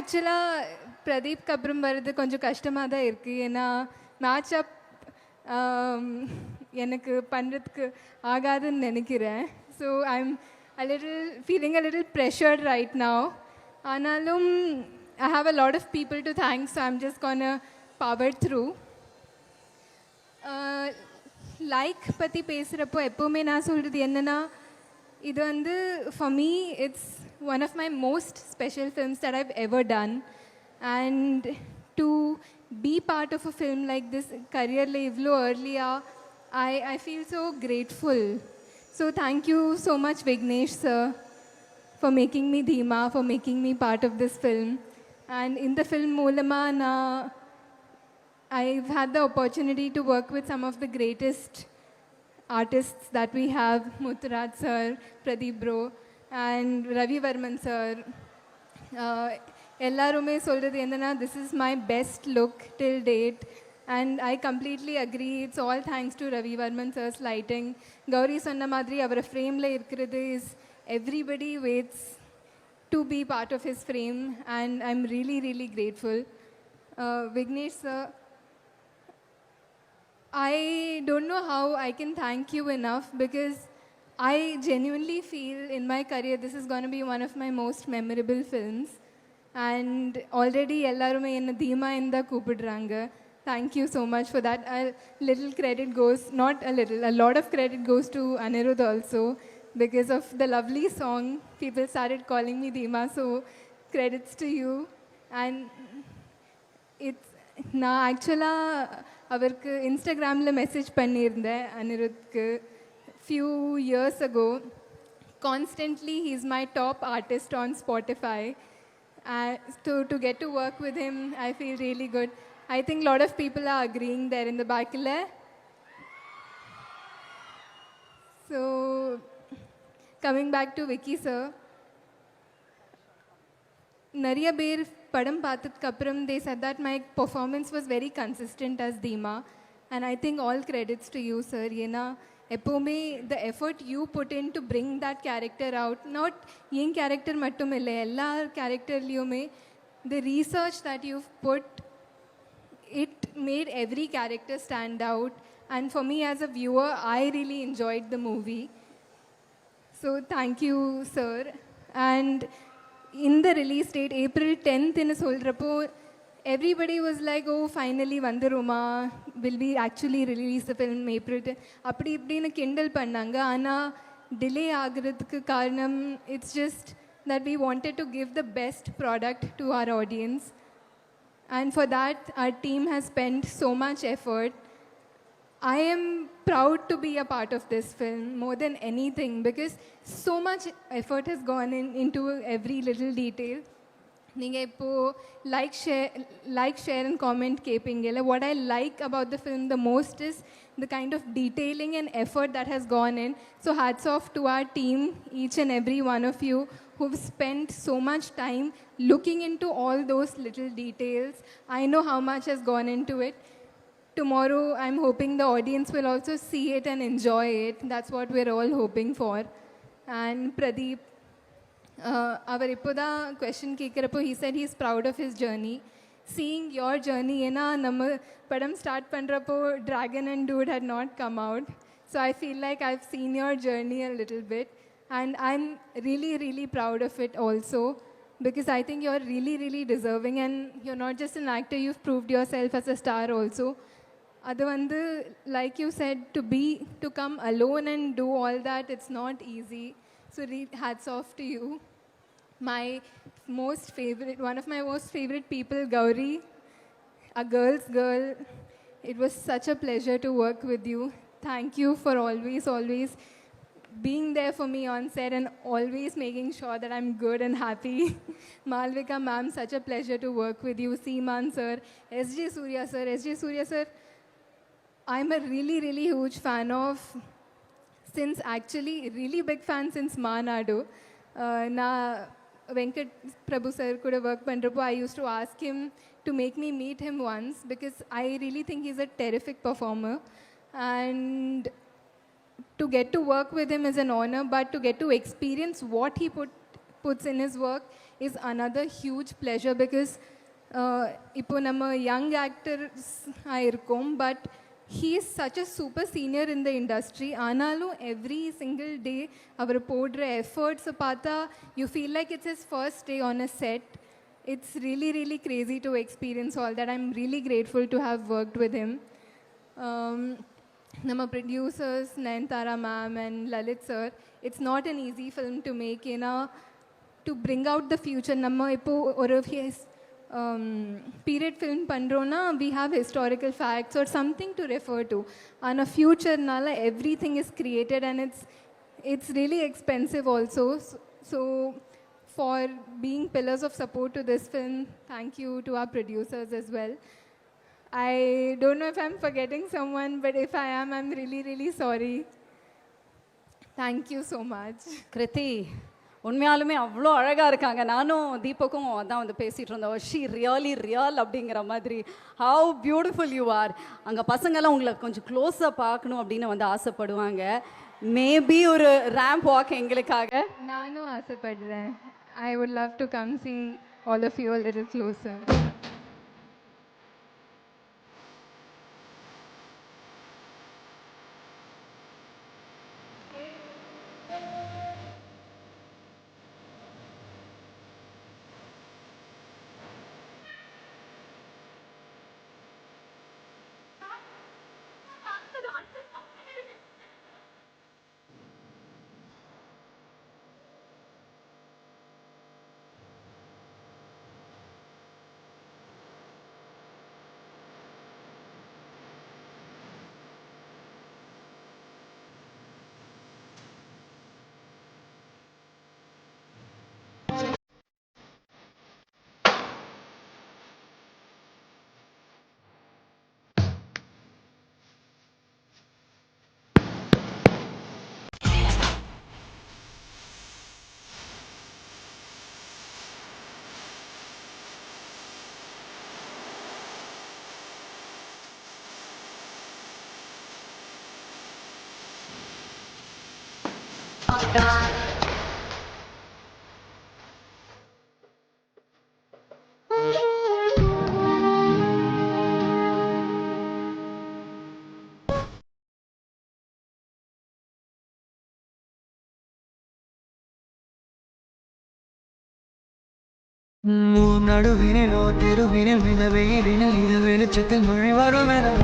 ஆக்சுவலாக பிரதீப்க்கு அப்புறம் வர்றது கொஞ்சம் கஷ்டமாக தான் இருக்குது. ஏன்னா மேட்சப் எனக்கு பண்ணுறதுக்கு ஆகாதுன்னு நினைக்கிறேன். So I'm feeling a little pressured right now. ஆனாலும் I have a lot of people to thanks. So I'm just gonna power through. Like பற்றி பேசுகிறப்போ எப்போவுமே நான் சொல்கிறது என்னென்னா, இது வந்து for me it's one of my most special films that I've ever done. And to be part of a film like this, career level earlier, I feel so grateful. So thank you so much, Vignesh sir, for making me Dheema, for making me part of this film. And in the film Moolama, I've had the opportunity to work with some of the greatest artists that we have, Mutturaj sir, Pradeep bro, and Ravi Varman sir. எல்லாருமே சொல்கிறது என்னென்னா, this is my best look till date, and I completely agree. It's all thanks to Ravi Varman sir's lighting. Gowri சொன்ன மாதிரி அவர் ஃப்ரேமில் இருக்கிறது is everybody waits to be part of his frame, and I'm really really grateful. Vignesh sir, I don't know how I can thank you enough, because I genuinely feel in my career this is going to be one of my most memorable films. And already ellarume enna Dheema inda koopidranga. Thank you so much for that. A little credit goes, not a little, a lot of credit goes to Anirudh also. Because of the lovely song, people started calling me Dheema, so credits to you. And it's நான் ஆக்சுவலாக அவருக்கு இன்ஸ்டாகிராமில் message பண்ணியிருந்தேன் அனிருத்க்கு few years ago. Constantly he's my top artist on Spotify. To get to work with him, I feel really good. I think a lot of people are agreeing there in the back. So coming back to Vicky sir, Nariya Bear Padam Paathathukku appuram they said that my performance was very consistent as Dheema, and I think all credits to you sir. Yena எப்போவுமே the effort you put in to bring that character out, not N character மட்டும் இல்லை, எல்லா கேரக்டர்லேயுமே the research that you've put, it made every character stand out. And for me as a viewer, I really enjoyed the movie. So thank you sir. And in the release date April 10th ன்னு சொல்கிறப்போ everybody was like, oh finally vandiruma, will we actually release the film April 10th அப்படி இப்படின்னு கிண்டல் பண்ணாங்க. ஆனால் delay ஆகிறதுக்கு காரணம் it's just that we wanted to give the best product to our audience, and for that our team has spent so much effort. I am proud to be a part of this film more than anything, because so much effort has gone into every little detail. நீங்கள் இப்போது like share and comment கேட்பீங்கல்ல. what I like about the film the most is the kind of detailing and effort that has gone in. So hats off to our team, each and every one of you who've spent so much time looking into all those little details. I know how much has gone into it. Tomorrow I'm hoping the audience will also see it and enjoy it. That's what we're all hoping for. And Pradeep, அவர் இப்போ தான் question கேட்குறப்போ he said he's proud of his journey. Seeing your journey, ஏன்னா நம்ம படம் start பண்ணுறப்போ Dragon and Dude had not come out. So I feel like I've seen your journey a little bit, and I'm really really proud of it also, because I think you're really really deserving, and you're not just an actor, you've proved yourself as a star also. அது வந்து like you said, to come alone and do all that, it's not easy. So hats off to you. One of my most favorite people, Gauri, a girl's girl. It was such a pleasure to work with you. Thank you for always being there for me on set and always making sure that I'm good and happy. Malvika ma'am, such a pleasure to work with you. Seeman sir, SJ Surya sir, I'm a really really huge fan of, since actually really big fan since Maanadu. நான் Venkat Prabhu sir கூட work பண்ணுறப்போ I used to ask him to make me meet him once, because I really think he's a terrific performer, and to get to work with him is an honor, but to get to experience what he puts in his work is another huge pleasure because இப்போ நம்ம young actors ஆயிருக்கோம், but he is such a super senior in the industry. ஆனாலும் every single day அவர் போடுற efforts பார்த்தா you feel like it's his first day on a set. It's really, really crazy to experience all that. I'm really grateful to have worked with him. Nama producers, Nayantara ma'am and Lalit sir, it's not an easy film to make, to bring out the future. Nama ipo or period film pandrona, we have historical facts or something to refer to. On a future nala everything is created and it's really expensive also. So for being pillars of support to this film, thank you to our producers as well. I don't know if I'm forgetting someone, but if I am, I'm really, really sorry. Thank you so much. Kriti உண்மையாலுமே அவ்வளோ அழகாக இருக்காங்க. நானும் தீபக்கும் அதான் வந்து பேசிகிட்டு இருந்தோம். She real அப்படிங்கிற மாதிரி. How beautiful you are. அங்கே பசங்கள்லாம் உங்களை கொஞ்சம் க்ளோஸாக பார்க்கணும் அப்படின்னு வந்து ஆசைப்படுவாங்க. மேபி ஒரு ரேம்ப் வாக் எங்களுக்காக. நானும் ஆசைப்படுறேன். I would love to come see all of you a little closer. நடுவினிலோ தெருவினில் மிக வெயிலினில் இது வெளிச்சத்தில் மழை வரும் என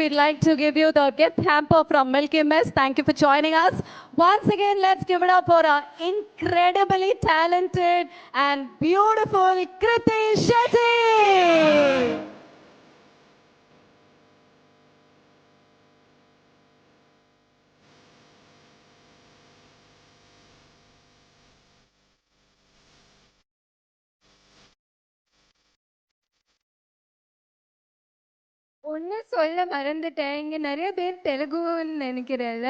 We'd like to give you the gift hamper from Milky Mist. Thank you for joining us. Once again, let's give it up for our incredibly talented and beautiful Kriti Shetty. ஒன்று சொல்ல மறந்துட்டேன், இங்கே நிறைய பேர் தெலுங்குன்னு நினைக்கிறேன்ல.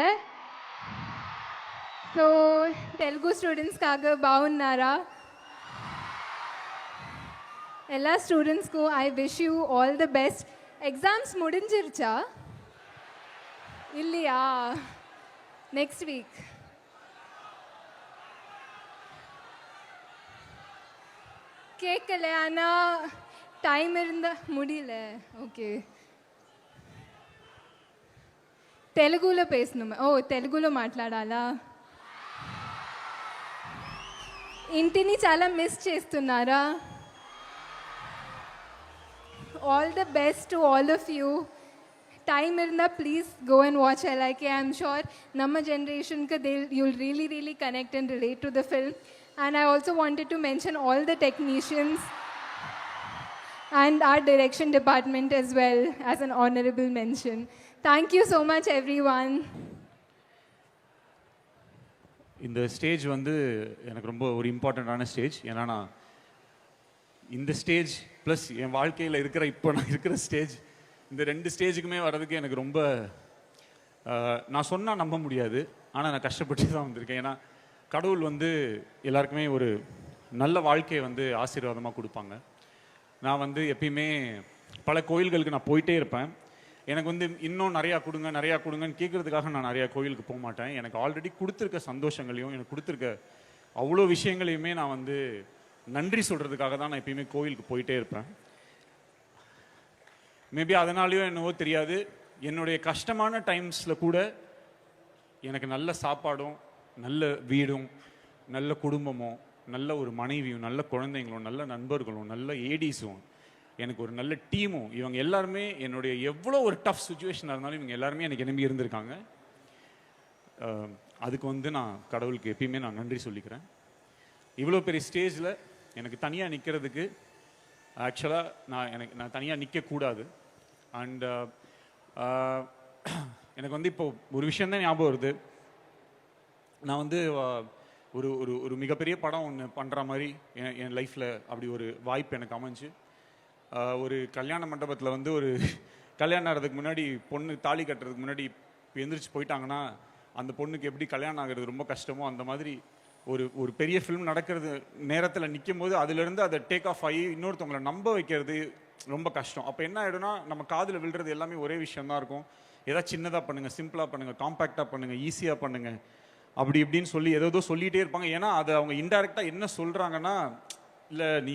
ஸோ தெலுங்கு ஸ்டூடெண்ட்ஸ்க்காக பாவுன்னாரா? எல்லா ஸ்டூடெண்ட்ஸ்க்கும் I wish you all the best. Exams முடிஞ்சிருச்சா இல்லையா? Next week. கேட்கல, ஆனால் டைம் இருந்தால் முடியல. ஓகே, తెలుగులో పేసనుమా? ఓ తెలుగులో మాట్లాడాలా? ఇంటిని చాలా మిస్ చేస్తున్నారా? All the best to all of you. Time இருந்தா please go and watch LIK. I'm sure ನಮ್ಮ జనరేషన్కి you'll really, really connect and relate to the film. And I also wanted to mention all the technicians and our direction department as well as an honorable mention. Thank you so much everyone. இந்த stage வந்து எனக்கு ரொம்ப ஒரு இம்பார்ட்டண்ட்டான stage. ஏன்னா நான் இந்த stage plus n வாழ்க்கையில் இருக்கிற இப்போ நான் இருக்கிற ஸ்டேஜ், இந்த 2 ஸ்டேஜுக்குமே வர்றதுக்கு எனக்கு ரொம்ப நான் சொன்னால் நம்ப முடியாது, ஆனால் நான் கஷ்டப்பட்டு தான் வந்திருக்கேன். ஏன்னா கடவுள் வந்து எல்லாருக்குமே ஒரு நல்ல வாழ்க்கையை வந்து ஆசீர்வாதமாக கொடுப்பாங்க. நான் வந்து எப்பயுமே பல கோயில்களுக்கு நான் போயிட்டே இருப்பேன். எனக்கு வந்து இன்னும் நிறையா கொடுங்கன்னு கேட்குறதுக்காக நான் நிறையா கோயிலுக்கு போக மாட்டேன். எனக்கு ஆல்ரெடி கொடுத்துருக்க சந்தோஷங்களையும் எனக்கு கொடுத்துருக்க அவ்வளோ விஷயங்களையுமே நான் வந்து நன்றி சொல்கிறதுக்காக தான் நான் எப்பயுமே கோயிலுக்கு போயிட்டே இருப்பேன். மேபி அதனாலேயோ என்னவோ தெரியாது, என்னுடைய கஷ்டமான டைம்ஸில் கூட எனக்கு நல்ல சாப்பாடும் நல்ல வீடும் நல்ல குடும்பமும் நல்ல ஒரு மனைவியும் நல்ல குழந்தைங்களும் நல்ல நண்பர்களும் நல்ல ஏடிஸும் எனக்கு ஒரு நல்ல டீமும், இவங்க எல்லாருமே என்னுடைய எவ்வளோ ஒரு டஃப் சுச்சுவேஷனாக இருந்தாலும் இவங்க எல்லாருமே எனக்கு நம்பி இருந்திருக்காங்க. அதுக்கு வந்து நான் கடவுளுக்கு எப்பயுமே நான் நன்றி சொல்லிக்கிறேன். இவ்வளோ பெரிய ஸ்டேஜில் எனக்கு தனியாக நிற்கிறதுக்கு ஆக்சுவலாக நான் தனியாக நிற்கக்கூடாது. அண்ட் எனக்கு வந்து இப்போ ஒரு விஷயந்தான் ஞாபகம் வருது. நான் வந்து ஒரு ஒரு ஒரு மிகப்பெரிய படம் ஒன்று பண்ணுற மாதிரி என் லைஃப்பில் அப்படி ஒரு வாய்ப்பு எனக்கு அமைஞ்சு, ஒரு கல்யாண மண்டபத்தில் வந்து ஒரு கல்யாணம் ஆகிறதுக்கு முன்னாடி பொண்ணு தாலி கட்டுறதுக்கு முன்னாடி எந்திரிச்சு போயிட்டாங்கன்னா அந்த பொண்ணுக்கு எப்படி கல்யாணம் ஆகிறது ரொம்ப கஷ்டமோ, அந்த மாதிரி ஒரு ஒரு பெரிய ஃபிலிம் நடக்கிறது நேரத்தில் நிற்கும் போது அதுலேருந்து அதை டேக் ஆஃப் ஆகி இன்னொருத்தவங்களை நம்ப வைக்கிறது ரொம்ப கஷ்டம். அப்போ என்ன ஆகிடும்னா நம்ம காதில் விழுறது எல்லாமே ஒரே விஷயம்தான் இருக்கும். ஏதாவது சின்னதாக பண்ணுங்கள், சிம்பிளாக பண்ணுங்கள், காம்பேக்டாக பண்ணுங்கள், ஈஸியாக பண்ணுங்கள், அப்படி இப்படின்னு சொல்லி ஏதோ சொல்லிகிட்டே இருப்பாங்க. ஏன்னா அதை அவங்க இன்டைரக்டாக என்ன சொல்கிறாங்கன்னா, இல்லை நீ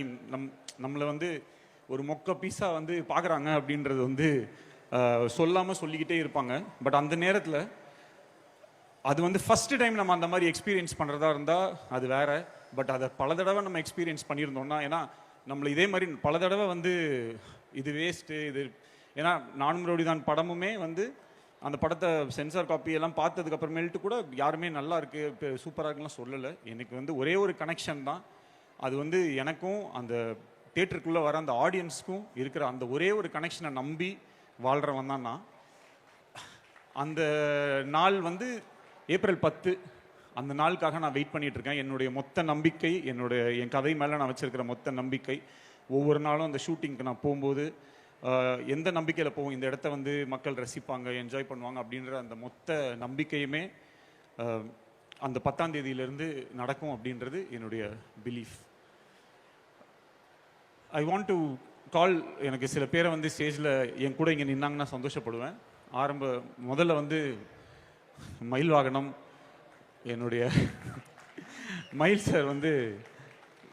நம்மளை வந்து ஒரு மொக்க பீஸாக வந்து பார்க்குறாங்க அப்படின்றது வந்து சொல்லாமல் சொல்லிக்கிட்டே இருப்பாங்க. பட் அந்த நேரத்தில் அது வந்து ஃபஸ்ட்டு டைம் நம்ம அந்த மாதிரி எக்ஸ்பீரியன்ஸ் பண்ணுறதா இருந்தால் அது வேறு. பட் அதை பல தடவை நம்ம எக்ஸ்பீரியன்ஸ் பண்ணியிருந்தோம்னா, ஏன்னா நம்மளை இதே மாதிரி பல தடவை வந்து இது வேஸ்ட்டு இது, ஏன்னா நானும் ரவுடிதான் படமுமே வந்து அந்த படத்தை சென்சார் காப்பி எல்லாம் பார்த்ததுக்கு அப்புறமேல்ட்டு கூட யாருமே நல்லா இருக்கு இப்போ சூப்பராக இருக்குலாம் சொல்லலை. எனக்கு வந்து ஒரே ஒரு கனெக்ஷன் தான், அது வந்து எனக்கும் அந்த தியேட்டருக்குள்ளே வர அந்த ஆடியன்ஸுக்கும் இருக்கிற அந்த ஒரே ஒரு கனெக்ஷனை நம்பி வாழ்கிறவன் தான் நான். அந்த நாள் வந்து ஏப்ரல் 10, அந்த நாளுக்காக நான் வெயிட் பண்ணிட்டு இருக்கேன். என்னுடைய மொத்த நம்பிக்கை, என் கதை மேலே நான் வச்சிருக்கிற மொத்த நம்பிக்கை, ஒவ்வொரு நாளும் அந்த ஷூட்டிங்க்கு நான் போகும்போது எந்த நம்பிக்கையில் போவோம், இந்த இடத்த வந்து மக்கள் ரசிப்பாங்க, என்ஜாய் பண்ணுவாங்க அப்படின்ற அந்த மொத்த நம்பிக்கையுமே அந்த 10ஆம் தேதியிலேருந்து நடக்கும் அப்படின்றது என்னுடைய belief. I want to call, எனக்கு சில பேரை வந்து ஸ்டேஜில் என் கூட இங்கே நின்னாங்கன்னா சந்தோஷப்படுவேன். முதல்ல வந்து மயில் வாகனம், என்னுடைய மயில் சார் வந்து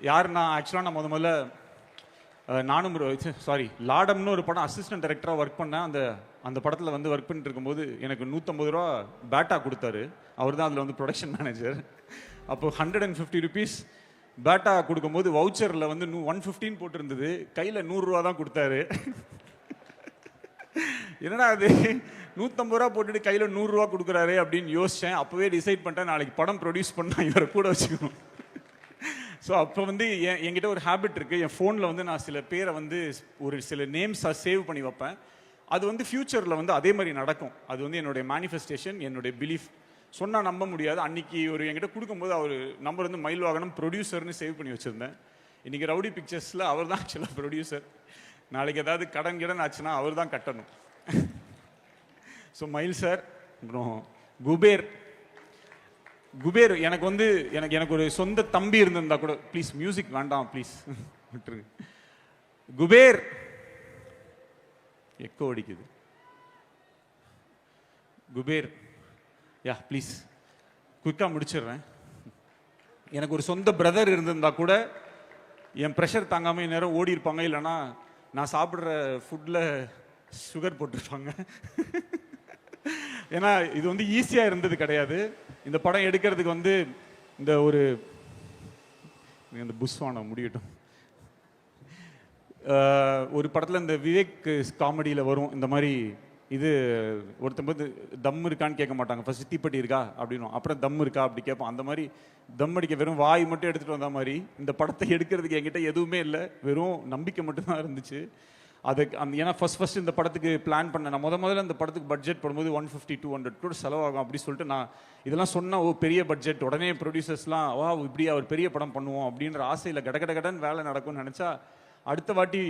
யாருன்னா, ஆக்சுவலாக நான் முதல்ல நானும் லாடம்னு ஒரு படம் அசிஸ்டன்ட் டைரக்டராக ஒர்க் பண்ணேன். அந்த படத்தில் வந்து ஒர்க் பண்ணிட்டு இருக்கும்போது எனக்கு 150 ரூபா பேட்டா கொடுத்தாரு. அவர் தான் அதில் வந்து ப்ரொடக்ஷன் மேனேஜர். அப்போ 150 ருபீஸ் பேட்டா கொடுக்கும்போது வவுச்சரில் வந்து 115 போட்டிருந்தது, கையில் 100 ரூபா தான் கொடுத்தாரு. என்னடா அது 150 ரூபா போட்டுட்டு கையில் 100 ரூபா கொடுக்குறாரு அப்படின்னு யோசித்தேன். அப்போவே டிசைட் பண்ணிட்டேன், நாளைக்கு படம் ப்ரொடியூஸ் பண்ணால் இவரை கூட வச்சுக்கணும். ஸோ அப்போ வந்து என்கிட்ட ஒரு ஹேபிட் இருக்குது, என் ஃபோனில் வந்து நான் சில பேரை வந்து ஒரு சில நேம்ஸாக சேவ் பண்ணி வைப்பேன். அது வந்து ஃப்யூச்சரில் வந்து அதே மாதிரி நடக்கும். அது வந்து என்னுடைய மேனிஃபெஸ்டேஷன், என்னுடைய பிலீஃப். சொன்னால் நம்ப முடியாது. அன்றைக்கி ஒரு என்கிட்ட கொடுக்கும்போது அவர் நம்பர் வந்து மயில் வாகனம் ப்ரொடியூசர்னு சேவ் பண்ணி வச்சுருந்தேன். இன்றைக்கி ரவுடி பிக்சர்ஸில் அவர் தான் ஆக்சுவலாக ப்ரொடியூசர். நாளைக்கு ஏதாவது கடன் ஆச்சுன்னா அவர் தான் கட்டணும். ஸோ மயில் சார், அப்புறம் குபேர் எனக்கு வந்து எனக்கு ஒரு சொந்த தம்பி இருந்திருந்தா கூட, ப்ளீஸ் மியூசிக் வேண்டாம் ப்ளீஸ் விட்டுருங்க. குபேர் எக்கோ அடிக்குது. குபேர் யா ப்ளீஸ் குயிக்காக முடிச்சிடுறேன். எனக்கு ஒரு சொந்த பிரதர் இருந்திருந்தா கூட என் ப்ரெஷர் தாங்காமல் நேரம் ஓடி இருப்பாங்க, இல்லைன்னா நான் சாப்பிட்ற ஃபுட்டில் சுகர் போட்டிருப்பாங்க. ஏன்னா இது வந்து ஈஸியாக இருந்தது கிடையாது. இந்த படம் எடுக்கிறதுக்கு வந்து இந்த புஸ்வானம் முடியட்டும். ஒரு படத்தில் இந்த விவேக் காமெடியில் வரும் இந்த மாதிரி, இது ஒருத்தம்போது தம் இருக்கான்னு கேட்க மாட்டாங்க, ஃபர்ஸ்ட் தீப்பெட்டி இருக்கா அப்படின்னும், அப்புறம் தம் இருக்கா அப்படி கேட்போம். அந்த மாதிரி தம் அடிக்க வெறும் வாய் மட்டும் எடுத்துகிட்டு வந்த மாதிரி இந்த படத்தை எடுக்கிறதுக்கு என்கிட்ட எதுவுமே இல்லை, வெறும் நம்பிக்கை மட்டும்தான் இருந்துச்சு. ஏன்னா ஃபர்ஸ்ட் இந்த படத்துக்கு பிளான் பண்ணேன். நான் முதல்ல இந்த படத்துக்கு பட்ஜெட் போடும்போது 150-200 கூட செலவாகும் அப்படி சொல்லிட்டு நான் இதெல்லாம் சொன்னால், பெரிய பட்ஜெட், உடனே ப்ரொடியூசர்ஸ்லாம் இப்படி அவர் பெரிய படம் பண்ணுவோம் அப்படின்ற ஆசையில் கடன்னு வேலை நடக்கும்னு நினச்சா அடுத்த வாட்டி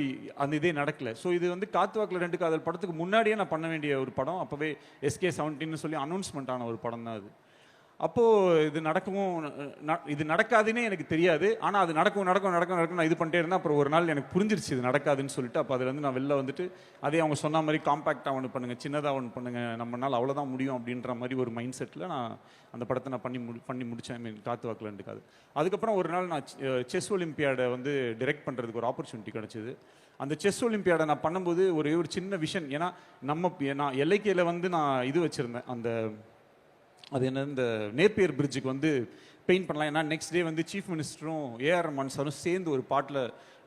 அந்த இதே நடக்கல. ஸோ இது வந்து காத்துவாக்கில் 2 காதல் படத்துக்கு முன்னாடியே நான் பண்ண வேண்டிய ஒரு படம். அப்போவே SK17 சொல்லி அனௌன்ஸ்மெண்ட் ஆன ஒரு படம் தான் அது. அப்போது இது நடக்கவும் இது நடக்காதுன்னே எனக்கு தெரியாது. ஆனால் அது நடக்கும் நான் இது பண்ணிட்டே இருந்தேன். அப்புறம் ஒரு நாள் எனக்கு புரிஞ்சிருச்சு இது நடக்காதுன்னு சொல்லிட்டு. அப்போ அதுலேருந்து நான் வெளில வந்துட்டு அதே அவங்க சொன்ன மாதிரி காம்பேக்டாக ஒன்று பண்ணுங்கள், சின்னதாக ஒன்று பண்ணுங்கள், நம்மளால் அவ்வளோதான் முடியும் அப்படின்ற மாதிரி ஒரு மைண்ட் செட்டில் நான் அந்த படத்தை நான் பண்ணி முடித்தேன். ஐ மீன் காத்துவாக்கில் 2 காதல். அதுக்கப்புறம் ஒரு நாள் நான் செஸ் ஒலிம்பியாடை வந்து டிரெக்ட் பண்ணுறதுக்கு ஒரு ஆப்பர்ச்சுனிட்டி கிடச்சிது. அந்த செஸ் ஒலிம்பியாடை நான் பண்ணும்போது ஒரு சின்ன விஷன். ஏன்னா நான் எல்ஐகேல வந்து நான் இது வச்சுருந்தேன், அந்த அது என்ன இந்த நேப்பியர் பிரிட்ஜுக்கு வந்து பெயிண்ட் பண்ணலாம். ஏன்னா நெக்ஸ்ட் டே வந்து சீஃப் மினிஸ்டரும் ஏஆர் ரஹ்மான் சாரும் சேர்ந்து ஒரு பாட்டில்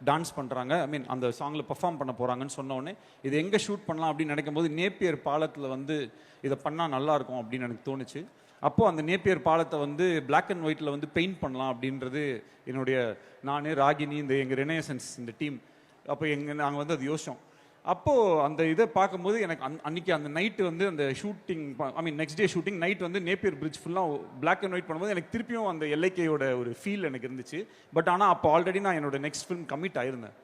டான்ஸ் பண்ணுறாங்க, ஐ மீன் அந்த சாங்கில் பர்ஃபார்ம் பண்ண போகிறாங்கன்னு சொன்னோடனே இது எங்கே ஷூட் பண்ணலாம் அப்படின்னு நினைக்கும் போது நேப்பியர் பாலத்தில் வந்து இதை பண்ணால் நல்லாயிருக்கும் அப்படின்னு எனக்கு தோணுச்சு. அப்போது அந்த நேப்பியர் பாலத்தை வந்து பிளாக் அண்ட் ஒயிட்டில் வந்து பெயிண்ட் பண்ணலாம் அப்படின்றது என்னுடைய ராகினி இந்த எங்கள் ரெனேசன்ஸ் இந்த டீம் அப்போ நாங்கள் வந்து அது யோசித்தோம். அப்போது அந்த இதை பார்க்கும்போது எனக்கு அன்றைக்கி அந்த நைட்டு வந்து அந்த shooting I mean next day shooting night வந்து நேப்பியர் பிரிட்ஜ் ஃபுல்லாக பிளாக் அண்ட் ஒயிட் பண்ணும்போது எனக்கு திருப்பியும் அந்த எல்ஐகேயோட ஒரு ஃபீல் எனக்கு இருந்துச்சு. பட் ஆனால் அப்போ ஆல்ரெடி நான் என்னோட நெக்ஸ்ட் ஃபிலிம் கமிட் ஆயிருந்தேன்.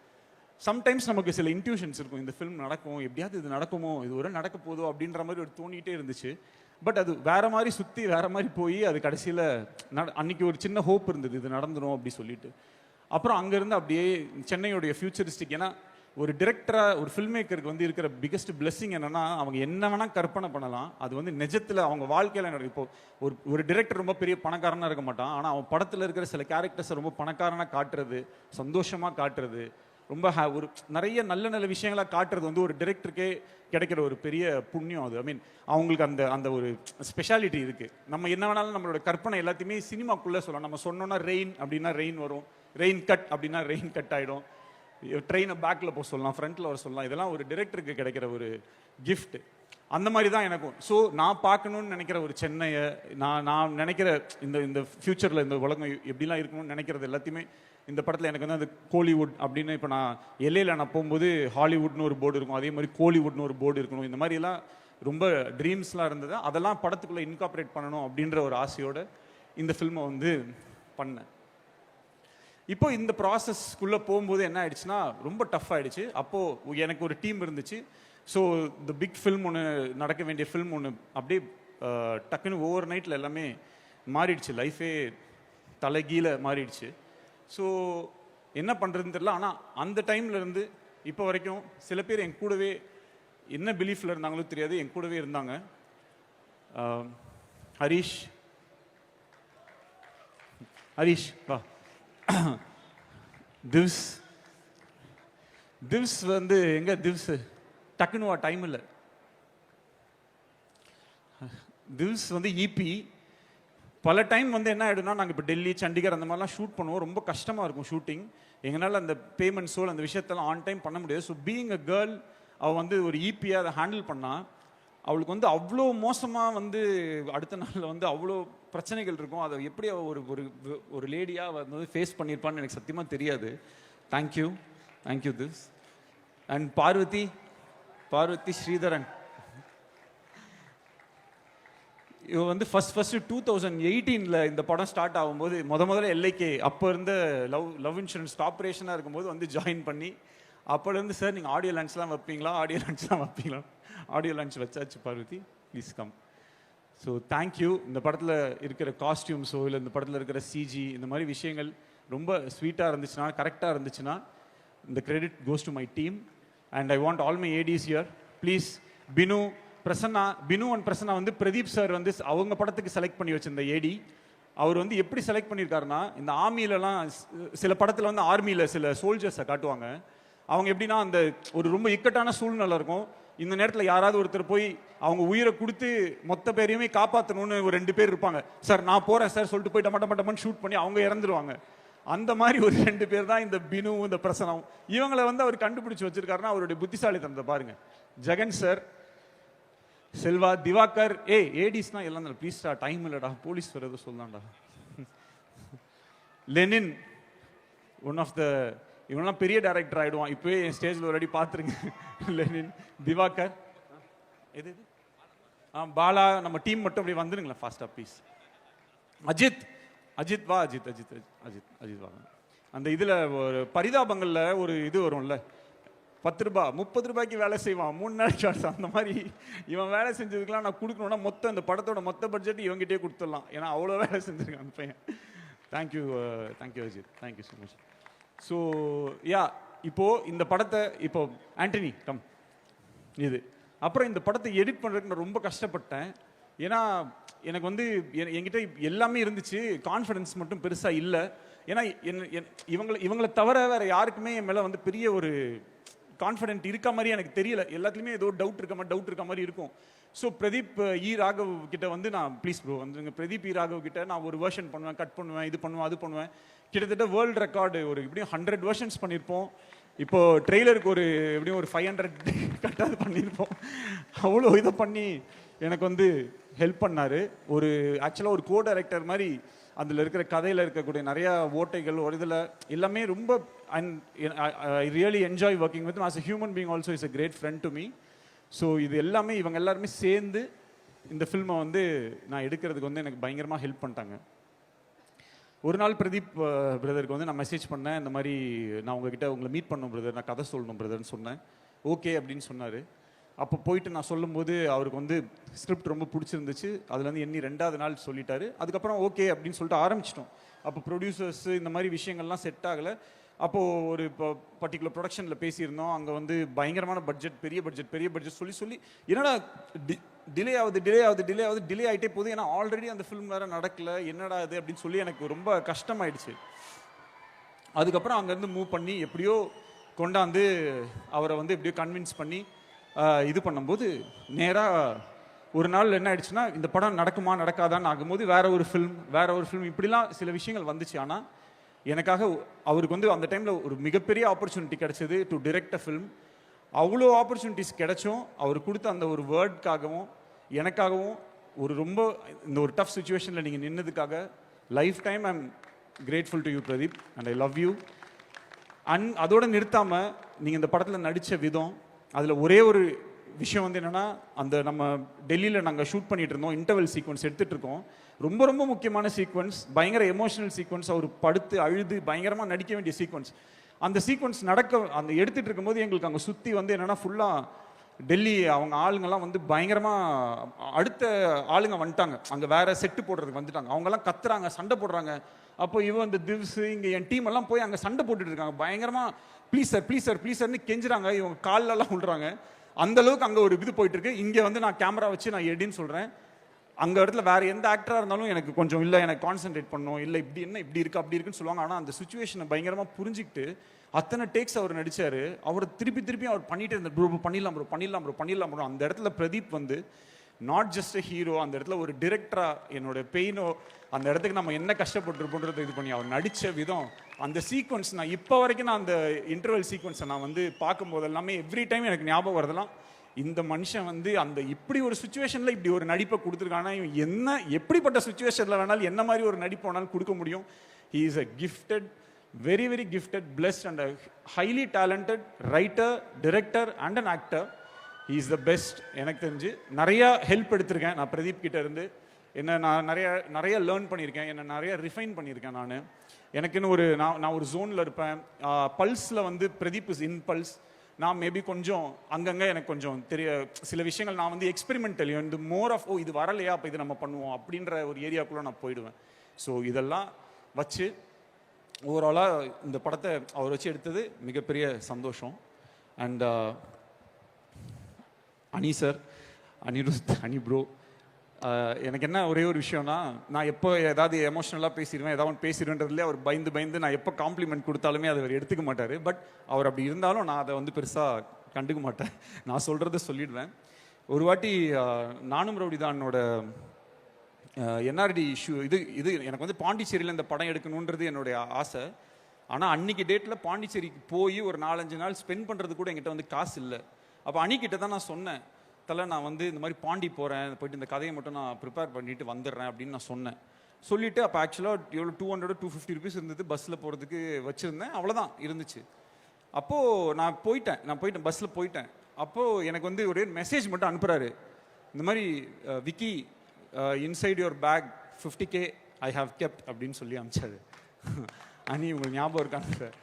சம்டைம்ஸ் நமக்கு சில இன்ட்யூஷன்ஸ் இருக்கும், இந்த ஃபிலிம் நடக்கும், எப்படியாவது இது நடக்குமோ, இது ஒரு நடக்க போதோ அப்படின்ற மாதிரி ஒரு தோணிகிட்டே இருந்துச்சு. பட் அது வேறு மாதிரி சுற்றி வேறு மாதிரி போய் அது கடைசியில் அன்றைக்கி ஒரு சின்ன ஹோப் இருந்தது இது நடந்துடும் அப்படி சொல்லிட்டு. அப்புறம் அங்கேருந்து அப்படியே சென்னையோடைய ஃபியூச்சரிஸ்டிக், ஏன்னா ஒரு டிரெக்டராக ஒரு ஃபில்ம் மேக்கருக்கு வந்து இருக்கிற பிக்கஸ்ட் பிளெஸிங் என்னென்னா அவங்க என்ன வேணால் கற்பனை பண்ணலாம், அது வந்து நிஜத்தில் அவங்க வாழ்க்கையில் இப்போ ஒரு டிரெக்டர் ரொம்ப பெரிய பணக்காரனாக இருக்க மாட்டான், ஆனால் அவன் படத்தில் இருக்கிற சில கேரக்டர்ஸை ரொம்ப பணக்காரனாக காட்டுறது, சந்தோஷமாக காட்டுறது, ரொம்ப ஒரு நிறைய நல்ல விஷயங்களாக காட்டுறது வந்து ஒரு டிரெக்டருக்கே கிடைக்கிற ஒரு பெரிய புண்ணியம் அது. ஐ மீன் அவங்களுக்கு அந்த ஒரு ஸ்பெஷாலிட்டி இருக்குது. நம்ம என்ன வேணாலும் நம்மளோட கற்பனை எல்லாத்தையுமே சினிமாக்குள்ளே சொல்லலாம். நம்ம சொன்னோன்னா ரெயின் அப்படின்னா ரெயின் வரும், ரெயின் கட் அப்படின்னா ரெயின் கட் ஆகிடும், ட்ரெயினை பேக்கில் போக சொல்லலாம், ஃப்ரண்ட்டில் வர சொல்லலாம். இதெல்லாம் ஒரு டிரெக்டருக்கு கிடைக்கிற ஒரு கிஃப்ட். அந்த மாதிரி தான் எனக்கும். ஸோ நான் பார்க்கணுன்னு நினைக்கிற ஒரு சென்னையை நான் நினைக்கிற இந்த ஃப்யூச்சரில் இந்த உலகம் எப்படிலாம் இருக்கணும்னு நினைக்கிறது எல்லாத்தையுமே இந்த படத்தில் எனக்கு வந்து அந்த கோலிவுட் அப்படின்னு இப்போ நான் எல்லையில் நான் போகும்போது ஹாலிவுட்னு ஒரு போர்டு இருக்கும், அதே மாதிரி கோலிவுட்னு ஒரு போர்டு இருக்கணும். இந்த மாதிரிலாம் ரொம்ப ட்ரீம்ஸ்லாம் இருந்தது. அதெல்லாம் படத்துக்குள்ளே இன்கார்பரேட் பண்ணணும் அப்படின்ற ஒரு ஆசையோடு இந்த ஃபில்மை வந்து பண்ணேன். இப்போ இந்த ப்ராசஸ்க்குள்ளே போகும்போது என்ன ஆயிடுச்சுன்னா ரொம்ப டஃப் ஆகிடுச்சு. அப்போது எனக்கு ஒரு டீம் இருந்துச்சு. ஸோ இந்த பிக் ஃபில்ம் ஒன்று நடக்க வேண்டிய ஃபில்ம் ஒன்று அப்படியே டக்குன்னு ஓவர் நைட்டில் எல்லாமே மாறிடுச்சு, லைஃபே தலைகீழ மாறிடுச்சு. ஸோ என்ன பண்ணுறதுன்னு தெரியல. ஆனால் அந்த டைம்லேருந்து இப்போ வரைக்கும் சில பேர் என் கூடவே என்ன பிலீஃபில் இருந்தாங்களோ தெரியாது, என் கூடவே இருந்தாங்க. ஹரீஷ் வா, திவ்ஸ் வந்து எங்க திவ்ஸ் டக்குன்னு வா, டைம் இல்லை. திவ்ஸ் வந்து இபி பல டைம் வந்து என்ன ஆகிடும்னா நாங்கள் இப்போ டெல்லி சண்டிகர் அந்த மாதிரிலாம் ஷூட் பண்ணுவோம், ரொம்ப கஷ்டமாக இருக்கும் ஷூட்டிங். எங்களால் அந்த பேமெண்ட்ஸோ அந்த விஷயத்தெல்லாம் ஆன் டைம் பண்ண முடியாது. ஸோ பீயிங் அ கேர்ள் அவள் வந்து ஒரு இபியாக அதை ஹேண்டில் பண்ணால் அவளுக்கு வந்து அவ்வளோ மோசமாக வந்து அடுத்த நாளில் வந்து அவ்வளோ பிரச்சனைகள் இருக்கும். அதை எப்படி அவள் ஒரு லேடியாக அவள் வந்து ஃபேஸ் பண்ணியிருப்பான்னு எனக்கு சத்தியமாக தெரியாது. Thank you this. And Parvathi Sreedharan, இவ வந்து ஃபர்ஸ்ட் 2018 இந்த படம் ஸ்டார்ட் ஆகும்போது முதல்ல எல்ஐகே அப்போ இருந்த லவ் இன்சூரன்ஸ் கார்பரேஷனாக இருக்கும்போது வந்து ஜாயின் பண்ணி அப்போலேருந்து சார் நீங்கள் ஆடியோ லான்ச்லாம் வைப்பீங்களா, ஆடியோ லான்ச் வச்சாச்சு Parvathi, please come. So thank you. இந்த படத்தில் இருக்கிற காஸ்டியூம்ஸோ இல்லை இந்த படத்தில் இருக்கிற சிஜி இந்த மாதிரி விஷயங்கள் ரொம்ப ஸ்வீட்டாக இருந்துச்சுன்னா, கரெக்டாக இருந்துச்சுன்னா இந்த credit goes to my team. And I want all my ADs here please. Binu and Prasanna வந்து பிரதீப் சார் வந்து அவங்க படத்துக்கு செலக்ட் பண்ணி வச்சிருந்த ஏடி. அவர் வந்து எப்படி செலக்ட் பண்ணியிருக்காருன்னா, இந்த ஆர்மியிலலாம் சில படத்தில் வந்து ஆர்மியில் சில சோல்ஜர்ஸை காட்டுவாங்க. அவங்க எப்படின்னா அந்த ஒரு ரொம்ப இக்கட்டான சூழ்நிலை இருக்கும், இந்த நேரத்தில் யாராவது ஒருத்தர் போய் அவங்க உயிரை கொடுத்து மொத்த பேரையுமே காப்பாற்றணும்னு ஒரு 2 பேர் இருப்பாங்க. சார் நான் போகிறேன் சார் சொல்லிட்டு போய் டமட்டமன்னு ஷூட் பண்ணி அவங்க இறந்துருவாங்க. அந்த மாதிரி ஒரு 2 பேர் தான் இந்த பினு இந்த பிரசனம். இவங்களை வந்து அவர் கண்டுபிடிச்சி வச்சிருக்காருன்னா அவருடைய புத்திசாலித்தனத்தை பாருங்க. ஜெகன் சார், செல்வா, திவாகர், ஏடிஸ்னா எல்லாம் ப்ளீஸ்டா டைம் இல்லடா, போலீஸ் வர்றது சொல்லாண்டா. லெனின், ஒன் ஆஃப் த இவனெல்லாம் பெரிய டைரக்டர் ஆகிடுவான், இப்போயே என் ஸ்டேஜில் ஒரு அடி பார்த்துருங்க. லெனின், திவாகர், எது பாலா, நம்ம டீம் மட்டும் அப்படி வந்துருங்களேன் ஃபாஸ்டா ப்ளீஸ். அஜித் வா, அஜித் வாங்க. அந்த இதில் ஒரு பரிதாபங்களில் ஒரு இது வரும்ல, 10 ரூபா 30 ரூபாய்க்கு வேலை செய்வான் 3 நாள் ஷார்ட்ஸ். அந்த மாதிரி இவன் வேலை செஞ்சதுக்கெலாம் நான் கொடுக்கணுன்னா மொத்தம் இந்த படத்தோட மொத்த பட்ஜெட் இவங்ககிட்டே கொடுத்துடலாம். ஏன்னா அவ்வளோ வேலை செஞ்சுருக்கான் அந்த பையன். Thank you Ajith, thank you so much. So yeah, இப்போது இந்த படத்தை இப்போ ஆண்டனி கம் இது அப்புறம் இந்த படத்தை எடிட் பண்ணுறதுக்கு நான் ரொம்ப கஷ்டப்பட்டேன். ஏன்னா எனக்கு வந்து என்கிட்ட எல்லாமே இருந்துச்சு, கான்ஃபிடன்ஸ் மட்டும் பெருசாக இல்லை. ஏன்னா இவங்களை தவிர வேறு யாருக்குமே என் மேலே வந்து பெரிய ஒரு கான்ஃபிடென்ட் இருக்க மாதிரி எனக்கு தெரியல. எல்லாத்துலேயுமே ஏதோ டவுட் இருக்க மாதிரி இருக்கும். ஸோ பிரதீப் ராகவ் கிட்ட வந்து நான் ப்ளீஸ் ப்ரோ வந்துங்க, பிரதீப் ராகவ் கிட்ட நான் ஒரு வெர்ஷன் பண்ணுவேன், கட் பண்ணுவேன், இது பண்ணுவேன், அது பண்ணுவேன். கிட்டத்தட்ட வேர்ல்டு ரெக்கார்டு ஒரு இப்படியும் 100 வெர்ஷன்ஸ் பண்ணியிருப்போம். இப்போ ட்ரெய்லருக்கு ஒரு எப்படியும் ஒரு 500 கட்டாது பண்ணியிருப்போம். அவ்வளோ இதை பண்ணி எனக்கு வந்து ஹெல்ப் பண்ணார். ஒரு ஆக்சுவலாக ஒரு கோ டைரக்டர் மாதிரி அதில் இருக்கிற கதையில் இருக்கக்கூடிய நிறையா ஓட்டைகள் ஒரு இதில் எல்லாமே ரொம்ப I really enjoy working with as a human being also is a great friend to me. So இது எல்லாமே இவங்க எல்லாருமே சேர்ந்து இந்த ஃபில்மை வந்து நான் எடுக்கிறதுக்கு வந்து எனக்கு பயங்கரமாக ஹெல்ப் பண்ணிட்டாங்க. ஒரு நாள் பிரதீப் பிரதருக்கு வந்து நான் மெசேஜ் பண்ணேன், இந்த மாதிரி நான் உங்ககிட்ட உங்களை மீட் பண்ணணும் பிரதர், நான் கதை சொல்லணும் பிரதர்னு சொன்னேன். ஓகே அப்படின்னு சொன்னார். அப்போ போயிட்டு நான் சொல்லும்போது அவருக்கு வந்து ஸ்கிரிப்ட் ரொம்ப பிடிச்சிருந்துச்சு. அதுலேருந்து எண்ணி 2வது நாள் சொல்லிட்டாரு. அதுக்கப்புறம் ஓகே அப்படின்னு சொல்லிட்டு ஆரம்பிச்சிட்டோம். அப்போ ப்ரொடியூசர்ஸ் இந்த மாதிரி விஷயங்கள்லாம் செட் ஆகலை. அப்போது ஒரு இப்போ பர்டிகுலர் ப்ரொடக்ஷனில் பேசியிருந்தோம். அங்கே வந்து பயங்கரமான பட்ஜெட், பெரிய பட்ஜெட் சொல்லி என்னடா டிலே ஆகுது ஆகிட்டே போகுது. ஏன்னா ஆல்ரெடி அந்த ஃபிலிம் வேறு நடக்கலை, என்னடா இது அப்படின்னு சொல்லி எனக்கு ரொம்ப கஷ்டமாயிடுச்சு. அதுக்கப்புறம் அங்கேருந்து மூவ் பண்ணி எப்படியோ கொண்டாந்து அவரை வந்து எப்படியோ கன்வின்ஸ் பண்ணி இது பண்ணும்போது நேராக ஒரு நாள் என்ன ஆயிடுச்சுன்னா, இந்த படம் நடக்குமா நடக்காதான்னு ஆகும்போது வேற ஒரு ஃபிலிம் இப்படிலாம் சில விஷயங்கள் வந்துச்சு. ஆனால் எனக்காக அவருக்கு வந்து அந்த டைமில் ஒரு மிகப்பெரிய ஆப்பர்ச்சுனிட்டி கிடைச்சது டு டிரெக்ட் அ ஃபிலிம். அவ்வளோ ஆப்பர்ச்சுனிட்டிஸ் கிடைச்சும் அவர் கொடுத்த அந்த ஒரு வேர்டுக்காகவும் எனக்காகவும் ஒரு ரொம்ப இந்த ஒரு டஃப் சுச்சுவேஷனில் நீங்கள் நின்னதுக்காக life time I am grateful to you Pradeep and I love you. அதோடு நிறுத்தாமல் நீங்கள் இந்த படத்தில் நடித்த விதம், அதில் ஒரே ஒரு விஷயம் வந்து என்னென்னா, அந்த நம்ம டெல்லியில் நாங்கள் ஷூட் பண்ணிகிட்டு இருந்தோம், இன்டர்வல் சீக்வன்ஸ் எடுத்துகிட்டு இருக்கோம். ரொம்ப ரொம்ப முக்கியமான சீக்வன்ஸ், பயங்கர எமோஷனல் சீக்வன்ஸ், அவர் படுத்து அழுது பயங்கரமாக நடிக்க வேண்டிய சீக்வன்ஸ். அந்த சீக்வன்ஸ் அந்த எடுத்துகிட்டு இருக்கும்போது எங்களுக்கு அங்கே சுற்றி வந்து என்னென்னா ஃபுல்லாக டெல்லி அவங்க ஆளுங்கெல்லாம் வந்து பயங்கரமாக அடுத்த ஆளுங்க வந்துட்டாங்க, அங்கே வேறு செட்டு போடுறதுக்கு வந்துட்டாங்க. அவங்கெல்லாம் கத்துறாங்க, சண்டை போடுறாங்க. அப்போ இவன் இந்த திவ்ஸ் இங்கே என் டீம் எல்லாம் போய் அங்கே சண்டை போட்டுட்டு இருக்காங்க. பயங்கரமாக ப்ளீஸ் சார்னு கெஞ்சுறாங்க. இவங்க காலெல்லாம் விழுறாங்க. அந்த அளவுக்கு அங்கே ஒரு இது போயிட்டு இருக்கு. இங்கே வந்து நான் கேமரா வச்சு நான் எடின்னு சொல்கிறேன். அங்கே இடத்துல வேறு எந்த ஆக்டராக இருந்தாலும் எனக்கு கொஞ்சம் இல்லை, எனக்கு கான்சென்ட்ரேட் பண்ணணும், இல்லை இப்படி என்ன இப்படி இருக்குது அப்படி இருக்குன்னு சொல்லுவாங்க. ஆனால் அந்த சுச்சுவேஷனை பயங்கரமாக புரிஞ்சுக்கிட்டு அத்தனை டேக்ஸ் அவர் நடித்தார். அவர் திருப்பி அவர் பண்ணிட்டு இருந்த ப்ரோ பண்ணிடலாம் ப்ரோ. அந்த இடத்துல பிரதீப் வந்து நாட் ஜஸ்ட் அ ஹீரோ, அந்த இடத்துல ஒரு டிரெக்டராக என்னோட பெயினோ அந்த இடத்துக்கு நம்ம என்ன கஷ்டப்பட்டுருப்போன்றதை இது பண்ணி அவர் நடித்த விதம், அந்த சீக்வன்ஸ் நான் இப்போ வரைக்கும் நான் அந்த இன்டர்வல் சீக்வன்ஸை நான் வந்து பார்க்கும்போது எல்லாமே எவ்ரி டைம் எனக்கு ஞாபகம் வரதெல்லாம், இந்த மனுஷன் வந்து அந்த இப்படி ஒரு சுச்சுவேஷனில் இப்படி ஒரு நடிப்பை கொடுத்துருக்கானா, இவன் என்ன எப்படிப்பட்ட சுச்சுவேஷனில் வேணாலும் என்ன மாதிரி ஒரு நடிப்பு வேணாலும் கொடுக்க முடியும். He is a gifted, very very gifted, blessed and a highly talented writer, director and an actor. He is the best. எனக்கு தெரிஞ்சு நிறையா ஹெல்ப் எடுத்திருக்கேன் நான் பிரதீப் கிட்ட இருந்து. நான் நிறைய லேர்ன் பண்ணியிருக்கேன், என்னை நிறைய ரிஃபைன் பண்ணியிருக்கேன். எனக்குன்னு நான் ஒரு ஜோனில் இருப்பேன். பல்ஸில் வந்து பிரதீப் இஸ் இன் பல்ஸ். நான் மேபி கொஞ்சம் அங்கங்கே எனக்கு கொஞ்சம் சில விஷயங்கள் நான் வந்து எக்ஸ்பெரிமெண்டல், இந்த மோர் ஆஃப் இது வரலையா அப்போ இது நம்ம பண்ணுவோம் அப்படின்ற ஒரு ஏரியாக்குள்ளே நான் போயிடுவேன். ஸோ இதெல்லாம் வச்சு ஓவராலாக இந்த படத்தை அவர் வச்சு எடுத்தது மிகப்பெரிய சந்தோஷம். அண்ட் அனி சார், அனிருத், அனி ப்ரோ, எனக்கு என்ன ஒரே ஒரு விஷயம்னா, நான் எப்போ ஏதாவது எமோஷ்னலாக பேசிடுவேன், ஏதாவது பேசிடுவேன்றதுலேயே அவர் பயந்து நான் எப்போ காம்ப்ளிமெண்ட் கொடுத்தாலுமே அதை அவர் எடுத்துக்க மாட்டார். பட் அவர் அப்படி இருந்தாலும் நான் அதை வந்து பெருசாக கண்டுக்க மாட்டேன், நான் சொல்கிறத சொல்லிடுவேன். ஒரு வாட்டி நானும் ரவுடிதானோட என்ஆர்டி இஷ்யூ இது எனக்கு வந்து பாண்டிச்சேரியில் இந்த படம் எடுக்கணுன்றது என்னுடைய ஆசை. ஆனால் அன்றைக்கி டேட்டில் பாண்டிச்சேரிக்கு போய் ஒரு 4-5 நாள் ஸ்பெண்ட் பண்ணுறது கூட என்கிட்ட வந்து காசு இல்லை. அப்போ அன்னிக்கிட்ட தான் நான் சொன்னேன், தலை நான் வந்து இந்த மாதிரி பாண்டி போகிறேன், போயிட்டு இந்த கதையை மட்டும் நான் ப்ரிப்பேர் பண்ணிட்டு வந்துடுறேன் அப்படின்னு நான் சொன்னேன். சொல்லிவிட்டு அப்போ ஆக்சுவலாக எவ்வளோ 200-250 ருபீஸ் இருந்தது பஸ்ஸில் போகிறதுக்கு வச்சுருந்தேன், அவ்வளோதான் இருந்துச்சு. அப்போது நான் போயிட்டேன் பஸ்ஸில் போயிட்டேன். அப்போது எனக்கு வந்து ஒரே மெசேஜ் மட்டும் அனுப்புகிறாரு, இந்த மாதிரி Vicky inside your bag 50K I have kept அப்படின்னு சொல்லி அனுப்பிச்சாரு. அனி உங்களுக்கு ஞாபகம் இருக்கான்னு சார்,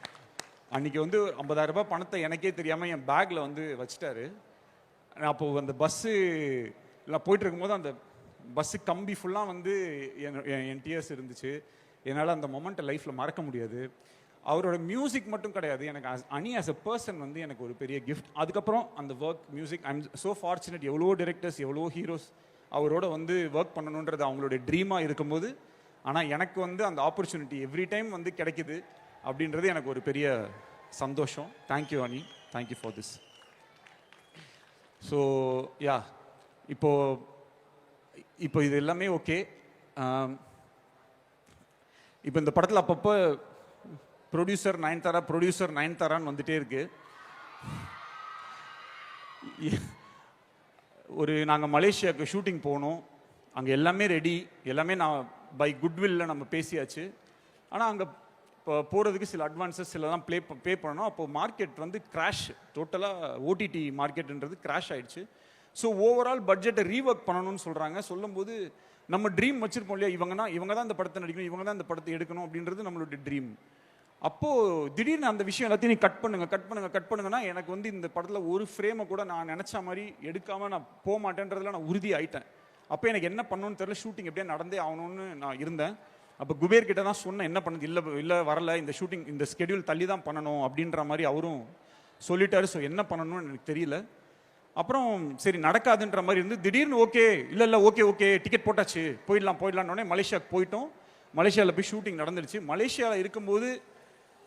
அன்றைக்கி வந்து 50,000 ரூபாய் பணத்தை எனக்கே தெரியாமல் என் பேக்கில் வந்து வச்சுட்டாரு. அப்போது அந்த பஸ்ஸு எல்லாம் போயிட்டு இருக்கும்போது அந்த பஸ்ஸு கம்பி ஃபுல்லாக வந்து என் டிஎஸ் இருந்துச்சு. என்னால் அந்த மொமெண்ட்டை லைஃப்பில் மறக்க முடியாது. அவரோட மியூசிக் மட்டும் கிடையாது, எனக்கு அனி ஆஸ் அ பர்சன் வந்து எனக்கு ஒரு பெரிய கிஃப்ட். அதுக்கப்புறம் அந்த work music, I am so fortunate. எவ்வளோ டிரெக்டர்ஸ், எவ்வளோ ஹீரோஸ் அவரோட வந்து ஒர்க் பண்ணணுன்றது அவங்களுடைய ட்ரீமாக இருக்கும்போது, ஆனால் எனக்கு வந்து அந்த ஆப்பர்ச்சுனிட்டி எவ்ரி டைம் வந்து கிடைக்குது அப்படின்றது எனக்கு ஒரு பெரிய சந்தோஷம். தேங்க்யூ அனி, thank you for this. So yeah, இப்போ இது எல்லாமே ஓகே. இப்போ இந்த படத்தில் அப்பப்போ ப்ரொடியூசர் நயன்தாரான்னு வந்துட்டே இருக்கு. நாங்கள் மலேசியாவுக்கு ஷூட்டிங் போனோம், அங்கே எல்லாமே ரெடி, எல்லாமே நான் பை குட்வில்ல நம்ம பேசியாச்சு. ஆனால் அங்கே இப்போ போகிறதுக்கு சில அட்வான்ஸஸ் சிலலாம் பே பண்ணணும். அப்போது மார்க்கெட் வந்து கிராஷ், டோட்டலாக ஓடிடி மார்க்கெட்டுன்றது கிராஷ் ஆயிடுச்சு. ஸோ ஓவரால் பட்ஜெட்டை ரீஒர்க் பண்ணணும்னு சொல்கிறாங்க. சொல்லும்போது நம்ம ட்ரீம் வச்சுருப்போம் இல்லையா, இவங்க தான் இந்த படத்தை நடிக்கணும், இவங்க தான் இந்த படத்தை எடுக்கணும் அப்படின்றது நம்மளுடைய ட்ரீம். அப்போது திடீர்னு அந்த விஷயம் எல்லாத்தையும் நீ கட் பண்ணுங்கன்னா எனக்கு வந்து இந்த படத்தில் ஒரு ஃப்ரேமை கூட நான் நினச்ச மாதிரி எடுக்காமல் நான் போக மாட்டேன்றதுல நான் உறுதி ஆயிட்டேன். அப்போ எனக்கு என்ன பண்ணணும்னு தெரியல, ஷூட்டிங் எப்படியே நடந்தே ஆகணும்னு நான் இருந்தேன். அப்போ குபேர் கிட்ட தான் சொன்னேன், என்ன பண்ணுது, இல்லை வரல, இந்த ஷூட்டிங் இந்த ஸ்கெடியூல் தள்ளி தான் பண்ணணும் அப்படின்ற மாதிரி அவரும் சொல்லிட்டாரு. ஸோ என்ன பண்ணணும்னு எனக்கு தெரியல. அப்புறம் சரி நடக்காதுன்ற மாதிரி இருந்து திடீர்னு ஓகே டிக்கெட் போட்டாச்சு, போயிடலான்னொடனே மலேசியாவுக்கு போயிட்டோம். மலேசியாவில் போய் ஷூட்டிங் நடந்துடுச்சு. மலேசியாவில் இருக்கும்போது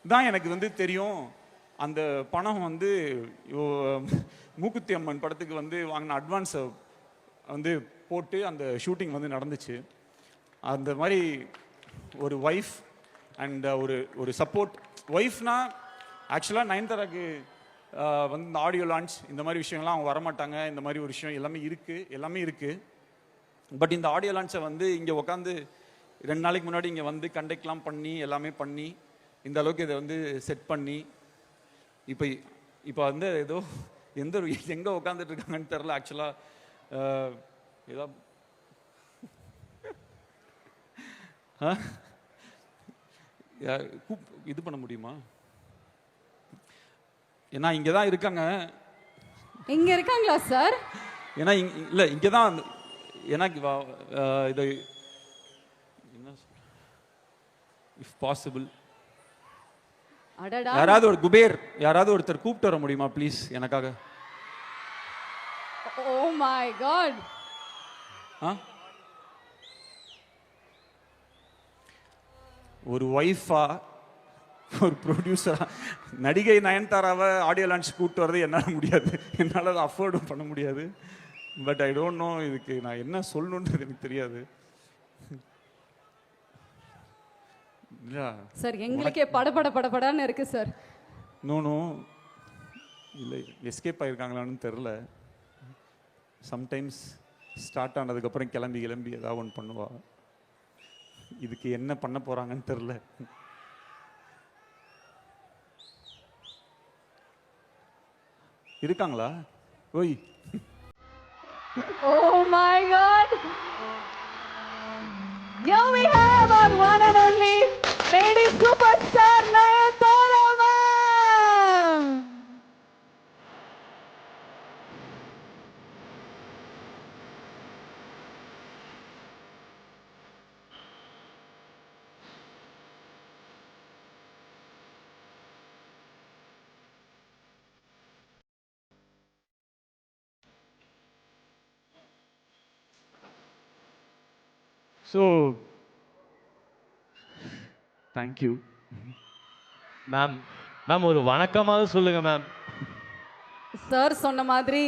தான் எனக்கு வந்து தெரியும், அந்த பணம் வந்து மூக்குத்தி அம்மன் படத்துக்கு வந்து வாங்கின அட்வான்ஸை வந்து போட்டு அந்த ஷூட்டிங் வந்து நடந்துச்சு. அந்த மாதிரி ஒரு ஒய்ஃப் அண்ட் ஒரு சப்போர்ட். ஒய்ஃப்னா ஆக்சுவலாக நயன்தாராக்கு வந்து இந்த ஆடியோ லான்ச் இந்த மாதிரி விஷயங்கள்லாம் அவங்க வரமாட்டாங்க. இந்த மாதிரி ஒரு விஷயம் எல்லாமே இருக்குது. பட் இந்த ஆடியோ லான்ச்சை வந்து இங்கே உட்காந்து 2 நாளைக்கு முன்னாடி இங்கே வந்து கண்டக்ட்லாம் பண்ணி எல்லாமே பண்ணி இந்த அளவுக்கு இதை வந்து செட் பண்ணி இப்போ வந்து ஏதோ எங்கே உட்காந்துட்டு இருக்காங்கன்னு தெரில. ஆக்சுவலாக ஏதோ இது பண்ண முடியுமா? ஏன்னா இங்கே தான் இருக்காங்க. இங்க இருக்காங்களா சார்? ஏன்னா இல்லை இங்கே தான், ஏன்னா இது என்ன இஃப் பாசிபிள் யாராவது ஒரு குபேர் யாராவது ஒருத்தர் கூப்பிட்டு வர முடியுமா ப்ளீஸ் எனக்காக? Oh my God. ஒரு ஒய்ஃபா, ஒரு ப்ரொடியூசரா, நடிகை நயன்தாராவை ஆடியோ லான்ச் கூப்பிட்டு வரது என்னால் முடியாது, என்னால் அதை அஃபோர்டும் பண்ண முடியாது. பட் ஐ டோன்ட் நோ இதுக்கு நான் என்ன சொல்லணுன்றது எனக்கு தெரியாது. சார் எங்களுக்கே படபடன்னு இருக்கு சார். நோ இல்லை, எஸ்கேப் ஆகிருக்காங்களான்னு தெரில. சம்டைம்ஸ் ஸ்டார்ட் ஆனதுக்கப்புறம் கிளம்பி ஏதாவது ஒன்று பண்ணுவா. இதுக்கு என்ன பண்ண போகிறாங்கன்னு தெரில. இருக்காங்களா? ஓய், oh my god, here we have our one and only lady superstar Nayanthara ma'am. So thank you ma'am. ஒரு வணக்கமாவது சொல்லுங்க மேம். சார் சொன்ன மாதிரி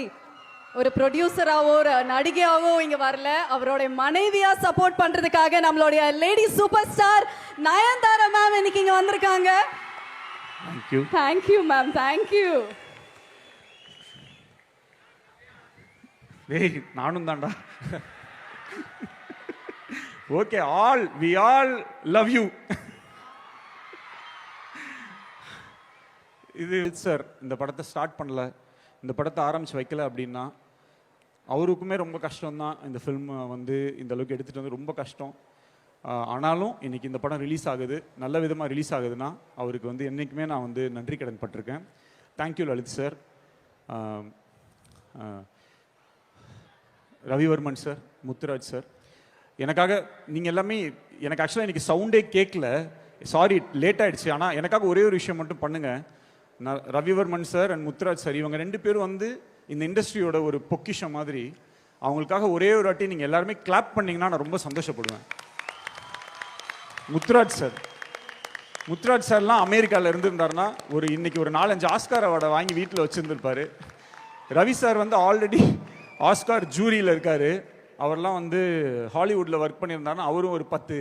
ஒரு ப்ரொடியூசராவோ ஒரு நடிகையாவோ இங்க வரல, அவருடைய மனைவியா சப்போர்ட் பண்றதுக்காக நம்மளுடைய lady super star Nayanthara ma'am இன்னைக்கு இங்க வந்திருக்காங்க. Thank you ma'am, thank you. டேய் நானும் தான்டா. Okay, we all love you. இது சார் இந்த படத்தை ஸ்டார்ட் பண்ணல, இந்த படத்தை ஆரம்பிச்சு வைக்கல அப்படின்னா அவருக்குமே ரொம்ப கஷ்டம்தான். இந்த ஃபில்மை வந்து இந்த அளவுக்கு எடுத்துகிட்டு வந்து ரொம்ப கஷ்டம். ஆனாலும் இன்னைக்கு இந்த படம் ரிலீஸ் ஆகுது, நல்ல விதமாக ரிலீஸ் ஆகுதுன்னா அவருக்கு வந்து என்றைக்குமே நான் வந்து நன்றி கடன் பட்டிருக்கேன். Thank you Lalit sir, Ravivarman sir, Muthuraj sir. எனக்காக நீங்கள் எல்லாமே, எனக்கு ஆக்சுவலாக இன்றைக்கி சவுண்டே கேட்கல, சாரி லேட் ஆகிடுச்சு. ஆனால் எனக்காக ஒரே ஒரு விஷயம் மட்டும் பண்ணுங்கள். நான் Ravivarman sir and Muthuraj sir இவங்க 2 பேரும் வந்து இந்த இண்டஸ்ட்ரியோட ஒரு பொக்கிஷம் மாதிரி. அவங்களுக்காக ஒரே ஒரு வாட்டி நீங்கள் எல்லாருமே கிளாப் பண்ணிங்கன்னா நான் ரொம்ப சந்தோஷப்படுவேன். முத்துராஜ் சார்லாம் அமெரிக்காவில் இருந்திருந்தாருன்னா இன்னைக்கு ஒரு 4-5 ஆஸ்கார் அவார்டை வாங்கி வீட்டில் வச்சுருந்துருப்பாரு. ரவி சார் வந்து ஆல்ரெடி ஆஸ்கார் ஜூரியில் இருக்கார். அவர்லாம் வந்து ஹாலிவுட்டில் ஒர்க் பண்ணியிருந்தாருன்னா அவரும் ஒரு 10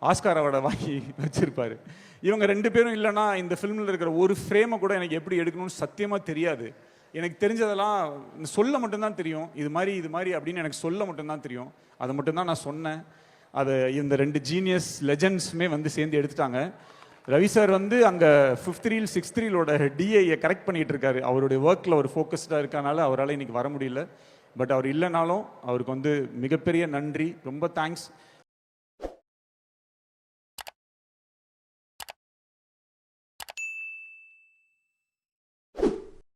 ஆஸ்கார் அவார்டை வாங்கி வச்சுருப்பார். இவங்க 2 பேரும் இல்லைன்னா இந்த ஃபிலிமில் இருக்கிற ஒரு ஃப்ரேமை கூட எனக்கு எப்படி எடுக்கணும்னு சத்தியமாக தெரியாது. எனக்கு தெரிஞ்சதெல்லாம் சொல்ல மட்டும்தான் தெரியும். இது மாதிரி அப்படின்னு எனக்கு சொல்ல மட்டும்தான் தெரியும். அதை மட்டும்தான் நான் சொன்னேன். அதை இந்த 2 ஜீனியஸ் லெஜண்ட்ஸுமே வந்து சேர்ந்து எடுத்துட்டாங்க. ரவி சார் வந்து அங்கே 5th ரீல் 6th ரீலோட டிஐயை கரெக்ட் பண்ணிகிட்டு இருக்காரு. அவருடைய ஒர்க்கில் அவர் ஃபோக்கஸ்டாக இருக்கனால அவரால் இன்றைக்கி வர முடியல. பட் அவர் இல்லைனாலும் அவருக்கு வந்து மிகப்பெரிய நன்றி, ரொம்ப தேங்க்ஸ்.